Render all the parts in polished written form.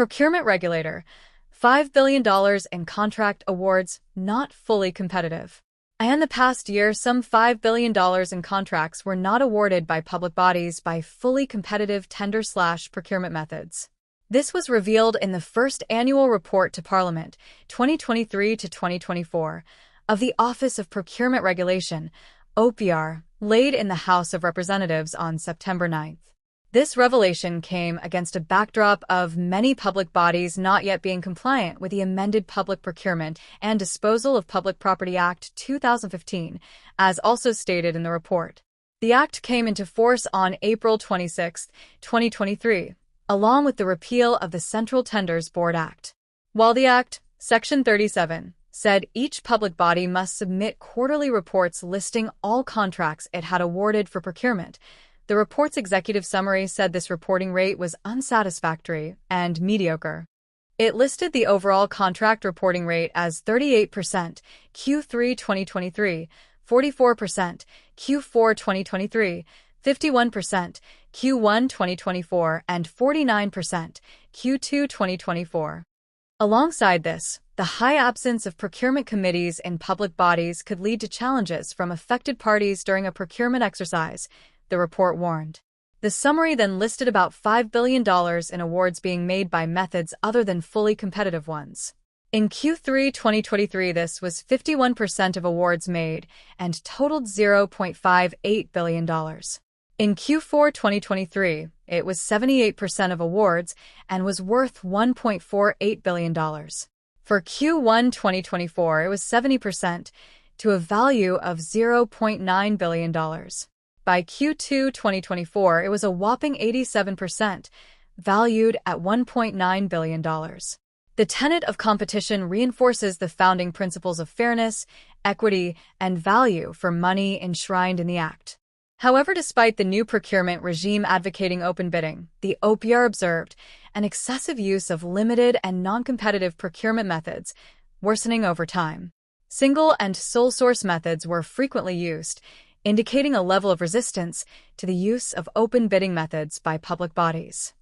Procurement Regulator, $5 billion in contract awards not fully competitive. In the past year, some $5 billion in contracts were not awarded by public bodies by fully competitive tender/procurement methods. This was revealed in the first annual report to Parliament, 2023 to 2024, of the Office of Procurement Regulation, OPR, laid in the House of Representatives on September 9. This revelation came against a backdrop of many public bodies not yet being compliant with the amended Public Procurement and Disposal of Public Property Act 2015, as also stated in the report. The act came into force on April 26, 2023, along with the repeal of the Central Tenders Board Act. While the Act, Section 37, said each public body must submit quarterly reports listing all contracts it had awarded for procurement, the report's executive summary said this reporting rate was unsatisfactory and mediocre. It listed the overall contract reporting rate as 38% Q3 2023, 44% Q4 2023, 51% Q1 2024, and 49% Q2 2024. Alongside this, the high absence of procurement committees in public bodies could lead to challenges from affected parties during a procurement exercise, the report warned. The summary then listed about $5 billion in awards being made by methods other than fully competitive ones. In Q3 2023, this was 51% of awards made and totaled $0.58 billion. In Q4 2023, it was 78% of awards and was worth $1.48 billion. For Q1 2024, it was 70% to a value of $0.9 billion. By Q2 2024, it was a whopping 87%, valued at $1.9 billion. The tenet of competition reinforces the founding principles of fairness, equity, and value for money enshrined in the Act. However, despite the new procurement regime advocating open bidding, the OPR observed an excessive use of limited and non-competitive procurement methods, worsening over time. Single and sole source methods were frequently used, indicating a level of resistance to the use of open bidding methods by public bodies.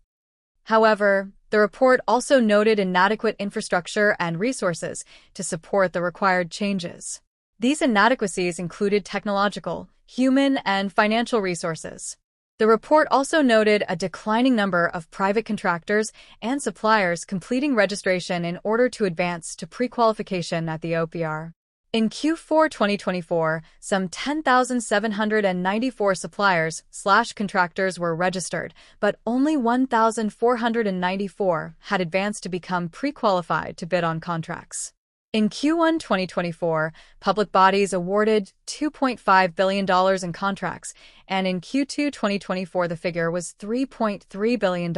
However, the report also noted inadequate infrastructure and resources to support the required changes. These inadequacies included technological, human, and financial resources. The report also noted a declining number of private contractors and suppliers completing registration in order to advance to pre-qualification at the OPR. In Q4 2024, some 10,794 suppliers/contractors were registered, but only 1,494 had advanced to become pre-qualified to bid on contracts. In Q1 2024, public bodies awarded $2.5 billion in contracts, and in Q2 2024 the figure was $3.3 billion.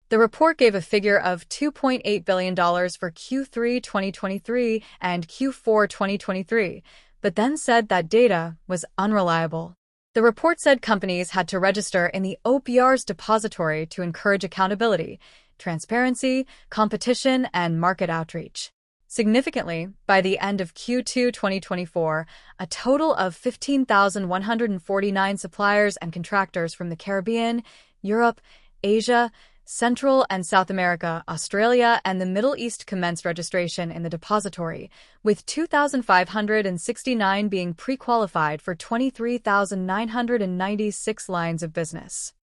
The report gave a figure of $2.8 billion for Q3 2023 and Q4 2023, but then said that data was unreliable. The report said companies had to register in the OPR's depository to encourage accountability, transparency, competition, and market outreach. Significantly, by the end of Q2 2024, a total of 15,149 suppliers and contractors from the Caribbean, Europe, Asia, Central and South America, Australia, and the Middle East commenced registration in the depository, with 2,569 being pre-qualified for 23,996 lines of business.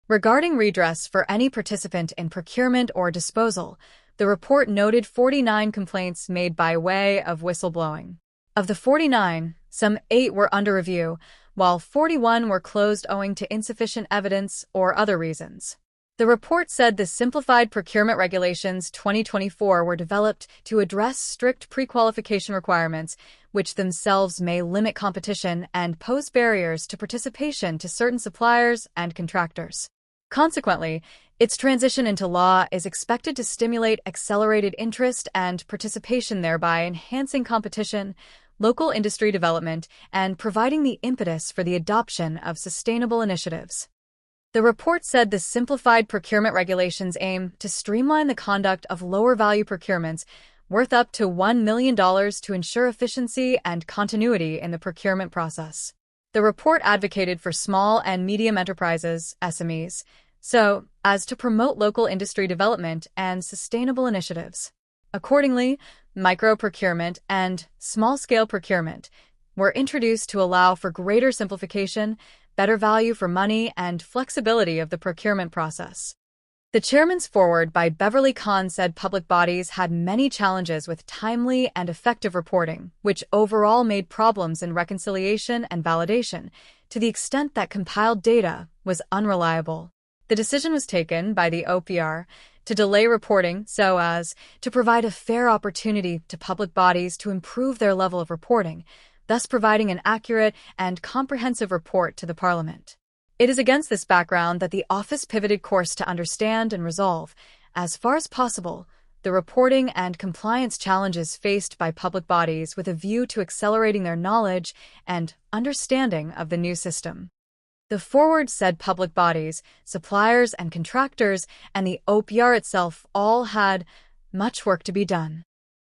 Regarding redress for any participant in procurement or disposal, the report noted 49 complaints made by way of whistleblowing. Of the 49, some 8 were under review, while 41 were closed owing to insufficient evidence or other reasons. The report said the Simplified Procurement Regulations 2024 were developed to address strict pre-qualification requirements, which themselves may limit competition and pose barriers to participation to certain suppliers and contractors. Consequently, its transition into law is expected to stimulate accelerated interest and participation, thereby enhancing competition, local industry development, and providing the impetus for the adoption of sustainable initiatives. The report said the simplified procurement regulations aim to streamline the conduct of lower-value procurements worth up to $1 million to ensure efficiency and continuity in the procurement process. The report advocated for small and medium enterprises, SMEs, so as to promote local industry development and sustainable initiatives. Accordingly, micro-procurement and small-scale procurement were introduced to allow for greater simplification, better value for money, and flexibility of the procurement process. The chairman's foreword by Beverly Kahn said public bodies had many challenges with timely and effective reporting, which overall made problems in reconciliation and validation, to the extent that compiled data was unreliable. The decision was taken by the OPR to delay reporting so as to provide a fair opportunity to public bodies to improve their level of reporting, thus providing an accurate and comprehensive report to the Parliament. It is against this background that the office pivoted course to understand and resolve, as far as possible, the reporting and compliance challenges faced by public bodies with a view to accelerating their knowledge and understanding of the new system. The foreword said public bodies, suppliers and contractors, and the OPR itself all had much work to be done.